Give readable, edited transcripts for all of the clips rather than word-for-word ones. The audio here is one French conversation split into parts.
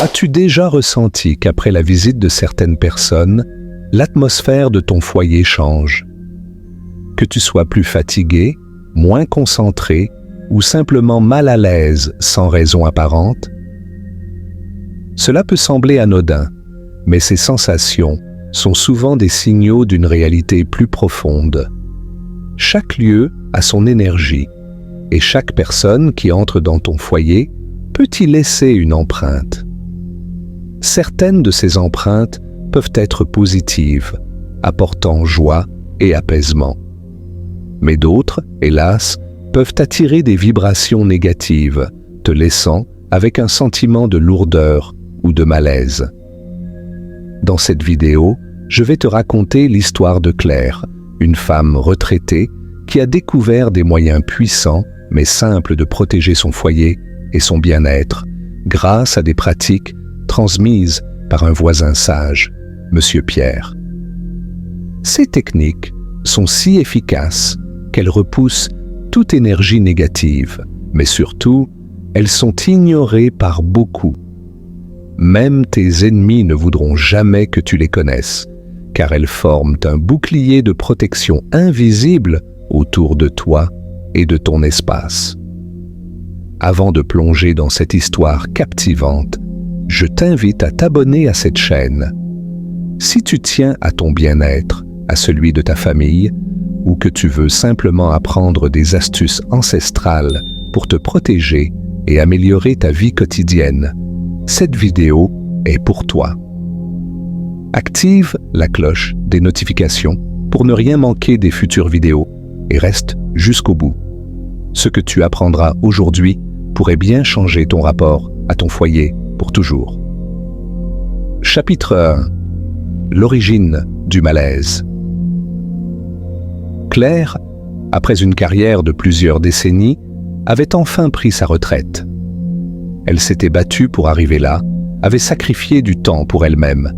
As-tu déjà ressenti qu'après la visite de certaines personnes, l'atmosphère de ton foyer change? Que tu sois plus fatigué, moins concentré ou simplement mal à l'aise sans raison apparente? Cela peut sembler anodin, mais ces sensations sont souvent des signaux d'une réalité plus profonde. Chaque lieu a son énergie, et chaque personne qui entre dans ton foyer peut y laisser une empreinte. Certaines de ces empreintes peuvent être positives, apportant joie et apaisement. Mais d'autres, hélas, peuvent attirer des vibrations négatives, te laissant avec un sentiment de lourdeur ou de malaise. Dans cette vidéo, je vais te raconter l'histoire de Claire, une femme retraitée qui a découvert des moyens puissants mais simples de protéger son foyer et son bien-être grâce à des pratiques transmises par un voisin sage, Monsieur Pierre. Ces techniques sont si efficaces qu'elles repoussent toute énergie négative, mais surtout, elles sont ignorées par beaucoup. Même tes ennemis ne voudront jamais que tu les connaisses, car elles forment un bouclier de protection invisible autour de toi et de ton espace. Avant de plonger dans cette histoire captivante, je t'invite à t'abonner à cette chaîne. Si tu tiens à ton bien-être, à celui de ta famille, ou que tu veux simplement apprendre des astuces ancestrales pour te protéger et améliorer ta vie quotidienne, cette vidéo est pour toi. Active la cloche des notifications pour ne rien manquer des futures vidéos et reste jusqu'au bout. Ce que tu apprendras aujourd'hui pourrait bien changer ton rapport à ton foyer pour toujours. Chapitre 1. L'origine du malaise. Claire, après une carrière de plusieurs décennies, avait enfin pris sa retraite. Elle s'était battue pour arriver là, avait sacrifié du temps pour elle-même,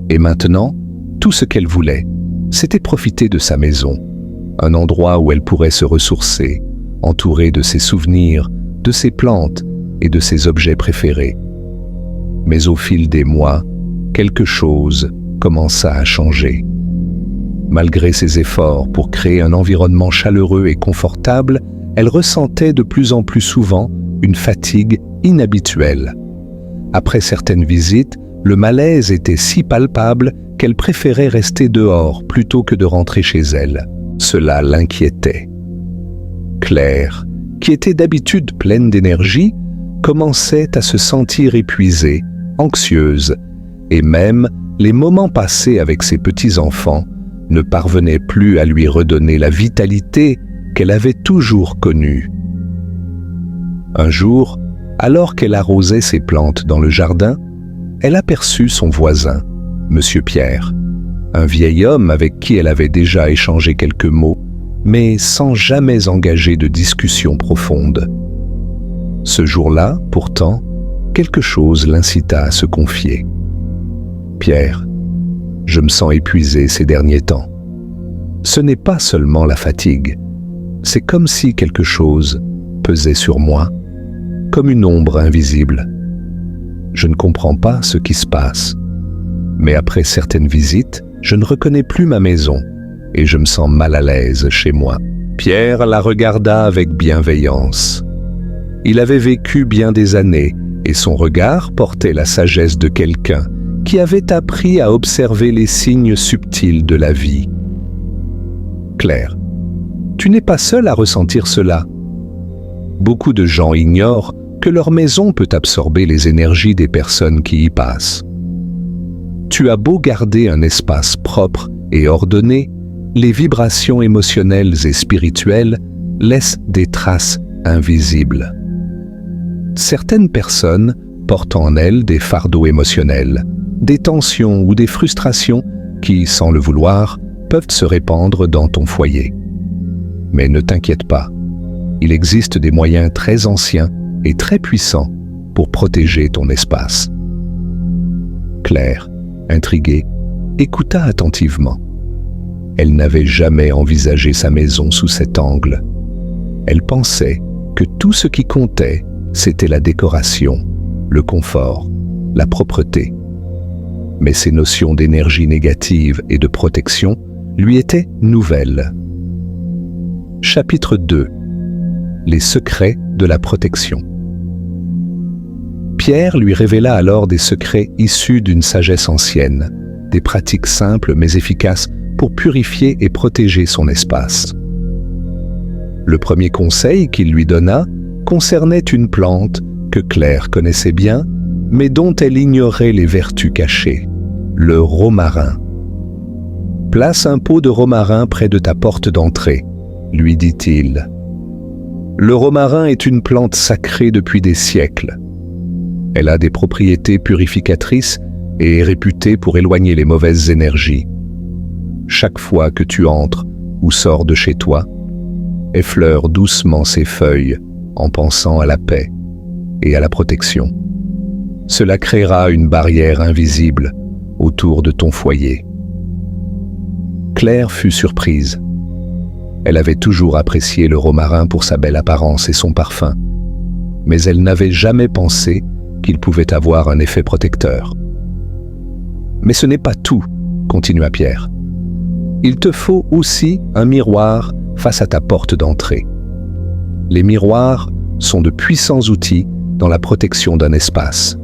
et maintenant, tout ce qu'elle voulait, c'était profiter de sa maison, un endroit où elle pourrait se ressourcer, entourée de ses souvenirs, de ses plantes et de ses objets préférés. Mais au fil des mois, quelque chose commença à changer. Malgré ses efforts pour créer un environnement chaleureux et confortable, elle ressentait de plus en plus souvent une fatigue inhabituelle. Après certaines visites, le malaise était si palpable qu'elle préférait rester dehors plutôt que de rentrer chez elle. Cela l'inquiétait. Claire, qui était d'habitude pleine d'énergie, commençait à se sentir épuisée, anxieuse, et même les moments passés avec ses petits-enfants ne parvenaient plus à lui redonner la vitalité qu'elle avait toujours connue. Un jour, alors qu'elle arrosait ses plantes dans le jardin, elle aperçut son voisin, Monsieur Pierre, un vieil homme avec qui elle avait déjà échangé quelques mots, mais sans jamais engager de discussion profonde. Ce jour-là, pourtant, quelque chose l'incita à se confier. « Pierre, je me sens épuisé ces derniers temps. Ce n'est pas seulement la fatigue, c'est comme si quelque chose pesait sur moi, comme une ombre invisible. Je ne comprends pas ce qui se passe, mais après certaines visites, je ne reconnais plus ma maison et je me sens mal à l'aise chez moi. » Pierre la regarda avec bienveillance. Il avait vécu bien des années et son regard portait la sagesse de quelqu'un qui avait appris à observer les signes subtils de la vie. « Claire, tu n'es pas seule à ressentir cela. Beaucoup de gens ignorent que leur maison peut absorber les énergies des personnes qui y passent. Tu as beau garder un espace propre et ordonné, les vibrations émotionnelles et spirituelles laissent des traces invisibles. Certaines personnes portent en elles des fardeaux émotionnels, des tensions ou des frustrations qui, sans le vouloir, peuvent se répandre dans ton foyer. Mais ne t'inquiète pas, il existe des moyens très anciens et très puissants pour protéger ton espace. Claire, intriguée, écouta attentivement. Elle n'avait jamais envisagé sa maison sous cet angle. Elle pensait que tout ce qui comptait, c'était la décoration, le confort la propreté. Mais ces notions d'énergie négative et de protection lui étaient nouvelles. Chapitre 2. Les secrets de la protection. Pierre lui révéla alors des secrets issus d'une sagesse ancienne, des pratiques simples mais efficaces pour purifier et protéger son espace. Le premier conseil qu'il lui donna concernait une plante que Claire connaissait bien, mais dont elle ignorait les vertus cachées, le romarin. « Place un pot de romarin près de ta porte d'entrée, » lui dit-il. Le romarin est une plante sacrée depuis des siècles. Elle a des propriétés purificatrices et est réputée pour éloigner les mauvaises énergies. Chaque fois que tu entres ou sors de chez toi, effleure doucement ses feuilles en pensant à la paix et à la protection. Cela créera une barrière invisible autour de ton foyer. Claire fut surprise. Elle avait toujours apprécié le romarin pour sa belle apparence et son parfum, mais elle n'avait jamais pensé qu'il pouvait avoir un effet protecteur. « Mais ce n'est pas tout, » continua Pierre. « Il te faut aussi un miroir face à ta porte d'entrée. Les miroirs sont de puissants outils dans la protection d'un espace.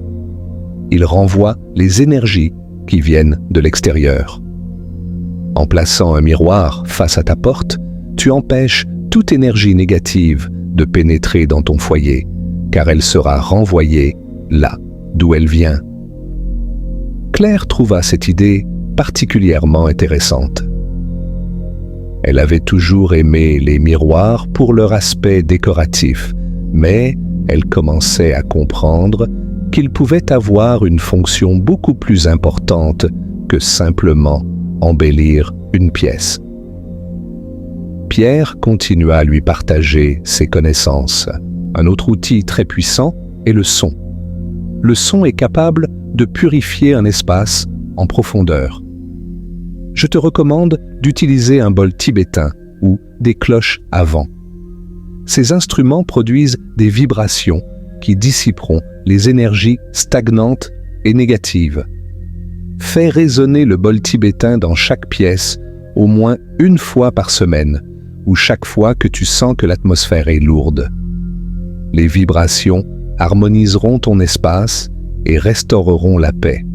Ils renvoient les énergies qui viennent de l'extérieur. En plaçant un miroir face à ta porte, tu empêches toute énergie négative de pénétrer dans ton foyer, car elle sera renvoyée là d'où elle vient. » Claire trouva cette idée particulièrement intéressante. Elle avait toujours aimé les miroirs pour leur aspect décoratif, mais elle commençait à comprendre qu'ils pouvaient avoir une fonction beaucoup plus importante que simplement embellir une pièce. Pierre continua à lui partager ses connaissances. Un autre outil très puissant est le son. Le son est capable de purifier un espace en profondeur. Je te recommande d'utiliser un bol tibétain ou des cloches à vent. Ces instruments produisent des vibrations qui dissiperont les énergies stagnantes et négatives. Fais résonner le bol tibétain dans chaque pièce au moins une fois par semaine ou chaque fois que tu sens que l'atmosphère est lourde. Les vibrations harmoniseront ton espace et restaureront la paix.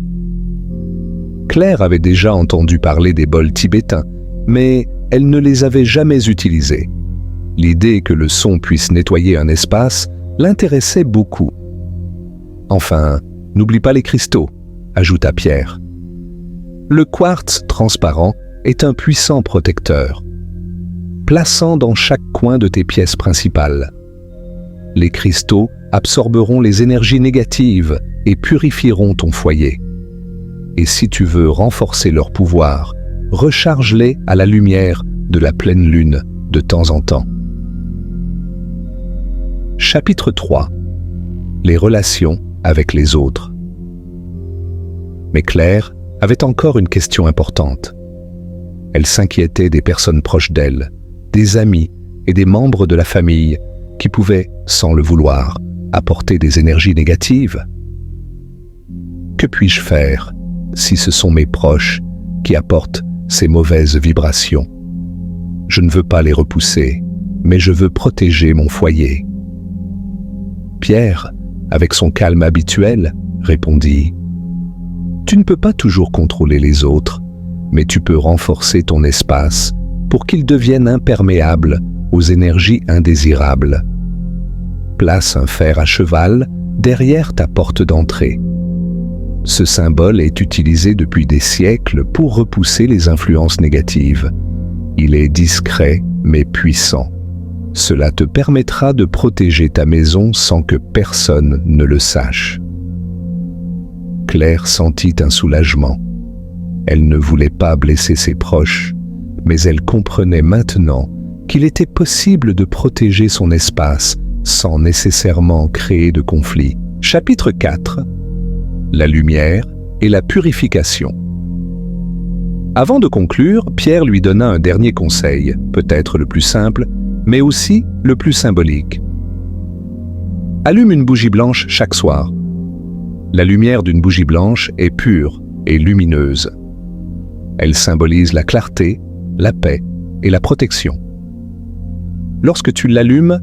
Claire avait déjà entendu parler des bols tibétains, mais elle ne les avait jamais utilisés. L'idée que le son puisse nettoyer un espace l'intéressait beaucoup. Enfin, n'oublie pas les cristaux, ajouta Pierre. Le quartz transparent est un puissant protecteur. Plaçant dans chaque coin de tes pièces principales. Les cristaux absorberont les énergies négatives et purifieront ton foyer. Et si tu veux renforcer leur pouvoir, recharge-les à la lumière de la pleine lune de temps en temps. Chapitre 3. Les relations avec les autres. Mais Claire avait encore une question importante. Elle s'inquiétait des personnes proches d'elle, des amis et des membres de la famille qui pouvaient, sans le vouloir, apporter des énergies négatives. Que puis-je faire si ce sont mes proches qui apportent ces mauvaises vibrations? Je ne veux pas les repousser, mais je veux protéger mon foyer. Pierre, avec son calme habituel, répondit « Tu ne peux pas toujours contrôler les autres, mais tu peux renforcer ton espace pour qu'il devienne imperméable aux énergies indésirables. Place un fer à cheval derrière ta porte d'entrée. Ce symbole est utilisé depuis des siècles pour repousser les influences négatives. Il est discret mais puissant. Cela te permettra de protéger ta maison sans que personne ne le sache. » Claire sentit un soulagement. Elle ne voulait pas blesser ses proches, mais elle comprenait maintenant qu'il était possible de protéger son espace sans nécessairement créer de conflit. Chapitre 4. La lumière et la purification. Avant de conclure, Pierre lui donna un dernier conseil, peut-être le plus simple, mais aussi le plus symbolique. Allume une bougie blanche chaque soir. La lumière d'une bougie blanche est pure et lumineuse. Elle symbolise la clarté, la paix et la protection. Lorsque tu l'allumes,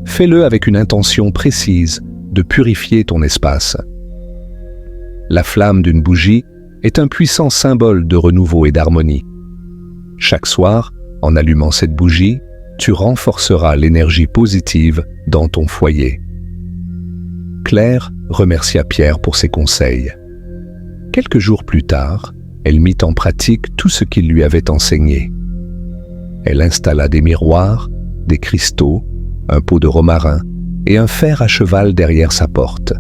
fais-le avec une intention précise de purifier ton espace. La flamme d'une bougie est un puissant symbole de renouveau et d'harmonie. Chaque soir, en allumant cette bougie, tu renforceras l'énergie positive dans ton foyer. Claire remercia Pierre pour ses conseils. Quelques jours plus tard, elle mit en pratique tout ce qu'il lui avait enseigné. Elle installa des miroirs, des cristaux, un pot de romarin et un fer à cheval derrière sa porte.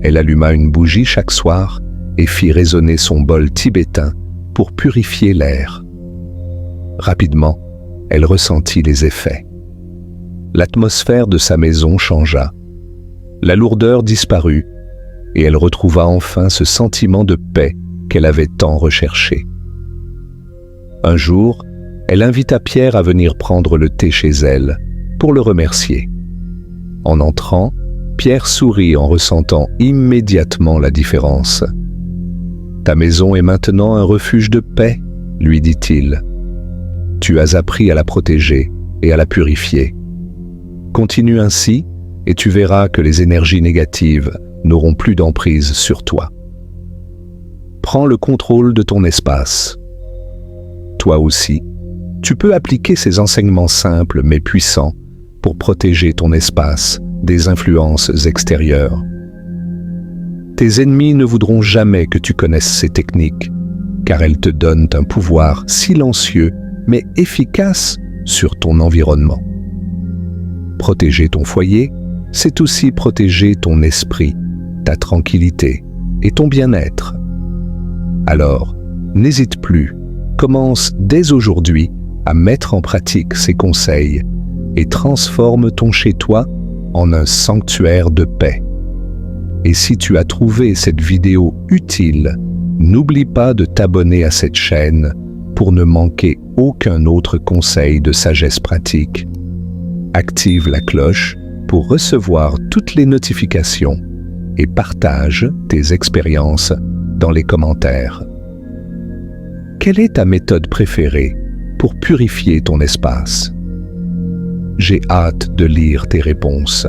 Elle alluma une bougie chaque soir et fit résonner son bol tibétain pour purifier l'air. Rapidement, elle ressentit les effets. L'atmosphère de sa maison changea. La lourdeur disparut et elle retrouva enfin ce sentiment de paix qu'elle avait tant recherché. Un jour, elle invita Pierre à venir prendre le thé chez elle pour le remercier. En entrant, Pierre sourit en ressentant immédiatement la différence. « Ta maison est maintenant un refuge de paix », lui dit-il. « Tu as appris à la protéger et à la purifier. Continue ainsi et tu verras que les énergies négatives n'auront plus d'emprise sur toi. Prends le contrôle de ton espace. Toi aussi, tu peux appliquer ces enseignements simples mais puissants pour protéger ton espace des influences extérieures. Tes ennemis ne voudront jamais que tu connaisses ces techniques, car elles te donnent un pouvoir silencieux mais efficace sur ton environnement. Protéger ton foyer, c'est aussi protéger ton esprit, ta tranquillité et ton bien-être. Alors, n'hésite plus, commence dès aujourd'hui à mettre en pratique ces conseils et transforme ton chez-toi en un sanctuaire de paix. Et si tu as trouvé cette vidéo utile, n'oublie pas de t'abonner à cette chaîne pour ne manquer aucun autre conseil de sagesse pratique. Active la cloche pour recevoir toutes les notifications et partage tes expériences dans les commentaires. Quelle est ta méthode préférée pour purifier ton espace? J'ai hâte de lire tes réponses.